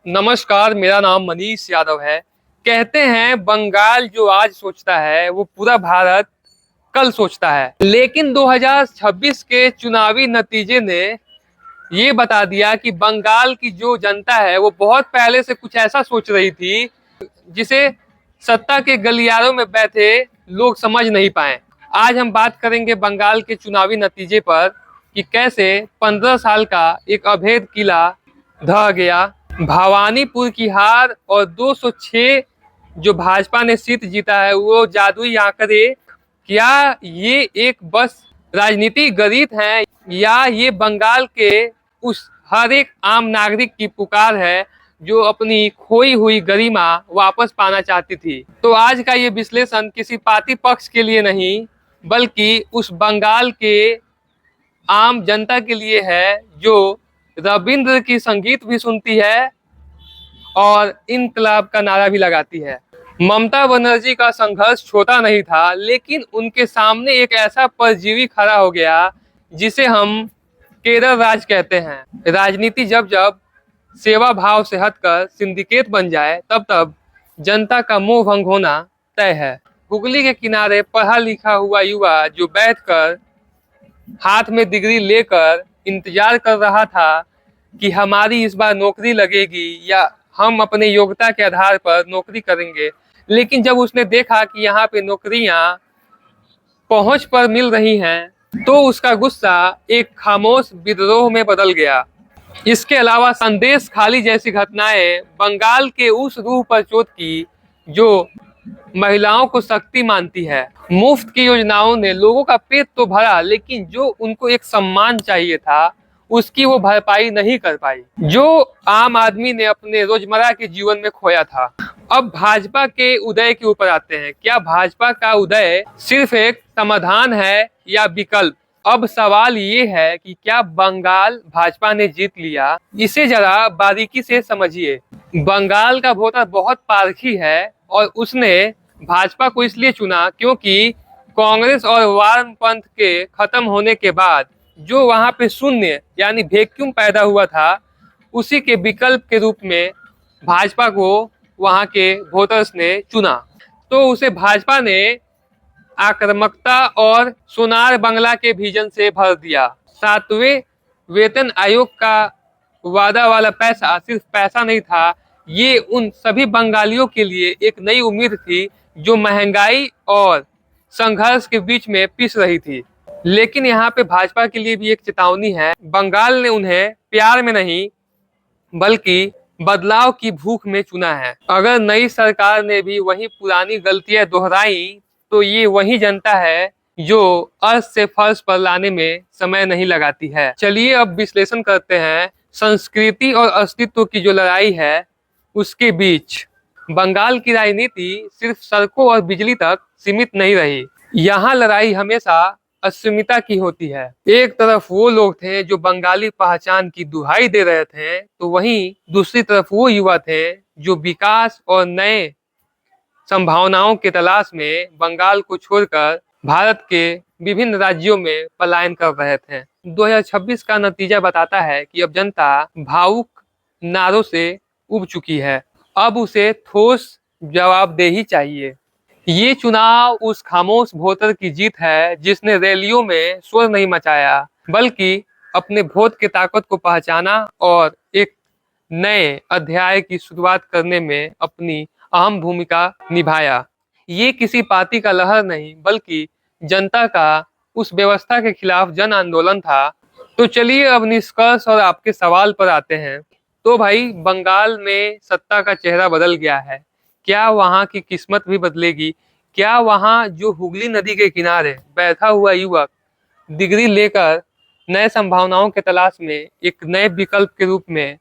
नमस्कार, मेरा नाम मनीष यादव है। कहते हैं बंगाल जो आज सोचता है वो पूरा भारत कल सोचता है। लेकिन 2026 के चुनावी नतीजे ने ये बता दिया कि बंगाल की जो जनता है वो बहुत पहले से कुछ ऐसा सोच रही थी जिसे सत्ता के गलियारों में बैठे लोग समझ नहीं पाए। आज हम बात करेंगे बंगाल के चुनावी नतीजे पर कि कैसे 15 साल का एक अभेद किला ढह गया। भवानीपुर की हार और 206 जो भाजपा ने सीट जीता है वो जादुई आंकड़े, क्या ये एक बस राजनीतिक गणित है या ये बंगाल के उस हर एक आम नागरिक की पुकार है जो अपनी खोई हुई गरिमा वापस पाना चाहती थी। तो आज का ये विश्लेषण किसी पार्टी पक्ष के लिए नहीं बल्कि उस बंगाल के आम जनता के लिए है जो रविंद्र की संगीत भी सुनती है और इनकलाब का नारा भी लगाती है। ममता बनर्जी का संघर्ष छोटा नहीं था, लेकिन उनके सामने एक ऐसा परजीवी खड़ा हो गया जिसे हम केरल राज कहते हैं। राजनीति जब जब सेवा भाव से हटकर सिंडिकेट बन जाए तब तब जनता का मोह भंग होना तय है। हुगली के किनारे पढ़ा लिखा हुआ युवा जो बैठकर हाथ में डिग्री लेकर इंतजार कर रहा था कि हमारी इस बार नौकरी लगेगी या हम अपने योग्यता के आधार पर नौकरी करेंगे, लेकिन जब उसने देखा कि यहाँ पे नौकरियां पहुंच पर मिल रही हैं तो उसका गुस्सा एक खामोश विद्रोह में बदल गया। इसके अलावा संदेश खाली जैसी घटनाएं बंगाल के उस रूह पर चोट की जो महिलाओं को शक्ति मानती है। मुफ्त की योजनाओं ने लोगों का पेट तो भरा, लेकिन जो उनको एक सम्मान चाहिए था उसकी वो भरपाई नहीं कर पाई, जो आम आदमी ने अपने रोजमर्रा के जीवन में खोया था। अब भाजपा के उदय के ऊपर आते हैं। क्या भाजपा का उदय सिर्फ एक समाधान है या विकल्प? अब सवाल ये है कि क्या बंगाल भाजपा ने जीत लिया? इसे जरा बारीकी से समझिए। बंगाल का वोटर बहुत पारखी है और उसने भाजपा को इसलिए चुना क्योंकि कांग्रेस और वामपंथ के खत्म होने के बाद जो वहां पे शून्य यानी वैक्यूम पैदा हुआ था, उसी के विकल्प के रूप में भाजपा को वहां के वोटर्स ने चुना। तो उसे भाजपा ने आक्रामकता और सोनार बंगला के विजन से भर दिया। 7वें वेतन आयोग का वादा वाला पैसा सिर्फ पैसा नहीं था, ये उन सभी बंगालियों के लिए एक नई उम्मीद थी जो महंगाई और संघर्ष के बीच में पिस रही थी। लेकिन यहाँ पे भाजपा के लिए भी एक चेतावनी है। बंगाल ने उन्हें प्यार में नहीं बल्कि बदलाव की भूख में चुना है। अगर नई सरकार ने भी वही पुरानी गलतियां दोहराई तो ये वही जनता है जो अर्श से फर्श पर लाने में समय नहीं लगाती है। चलिए अब विश्लेषण करते हैं संस्कृति और अस्तित्व की जो लड़ाई है उसके बीच। बंगाल की राजनीति सिर्फ सड़कों और बिजली तक सीमित नहीं रही। यहाँ लड़ाई हमेशा अस्मिता की होती है। एक तरफ वो लोग थे जो बंगाली पहचान की दुहाई दे रहे थे, तो वहीं दूसरी तरफ वो युवा थे जो विकास और नए संभावनाओं के तलाश में बंगाल को छोड़कर भारत के विभिन्न राज्यों में पलायन कर रहे थे। 2026 का नतीजा बताता है कि अब जनता भावुक नारों से उब चुकी है। अब उसे ठोस जवाबदेही चाहिए। ये चुनाव उस खामोश वोटर की जीत है जिसने रैलियों में शोर नहीं मचाया बल्कि अपने वोट की ताकत को पहचाना और एक नए अध्याय की शुरुआत करने में अपनी अहम भूमिका निभाया। ये किसी पार्टी का लहर नहीं बल्कि जनता का उस व्यवस्था के खिलाफ जन आंदोलन था। तो चलिए अब निष्कर्ष और आपके सवाल पर आते हैं। तो भाई, बंगाल में सत्ता का चेहरा बदल गया है। क्या वहां की किस्मत भी बदलेगी? क्या वहां जो हुगली नदी के किनारे बैठा हुआ युवक डिग्री लेकर नए संभावनाओं के तलाश में एक नए विकल्प के रूप में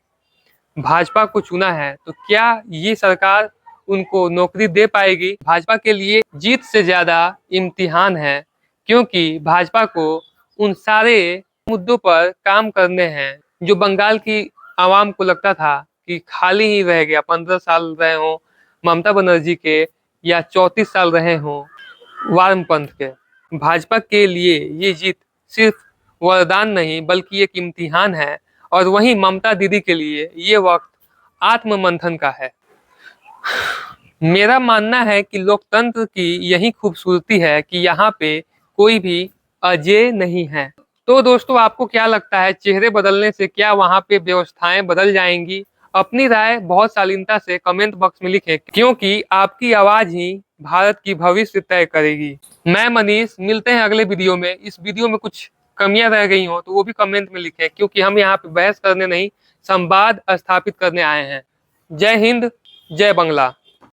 भाजपा को चुना है, तो क्या ये सरकार उनको नौकरी दे पाएगी? भाजपा के लिए जीत से ज्यादा इम्तिहान है, क्योंकि भाजपा को उन सारे मुद्दों पर काम करने हैं जो बंगाल की आवाम को लगता था कि खाली ही रह गया। 15 साल रहे हों ममता बनर्जी के या 34 साल रहे हों वामपंथ के। भाजपा के लिए ये जीत सिर्फ वरदान नहीं बल्कि एक इम्तिहान है। और वहीं ममता दीदी के लिए ये वक्त आत्म मंथन का है। मेरा मानना है कि लोकतंत्र की यही खूबसूरती है कि यहाँ पे कोई भी अजेय नहीं है। तो दोस्तों, आपको क्या लगता है, चेहरे बदलने से क्या वहाँ पे व्यवस्थाएं बदल जाएंगी? अपनी राय बहुत शालीनता से कमेंट बॉक्स में लिखें, क्योंकि आपकी आवाज ही भारत की भविष्य तय करेगी। मैं मनीष, मिलते हैं अगले वीडियो में। इस वीडियो में कुछ कमियां रह गई हो तो वो भी कमेंट में लिखें, क्योंकि हम यहाँ पे बहस करने नहीं, संवाद स्थापित करने आए हैं। जय हिंद, जय बंगला।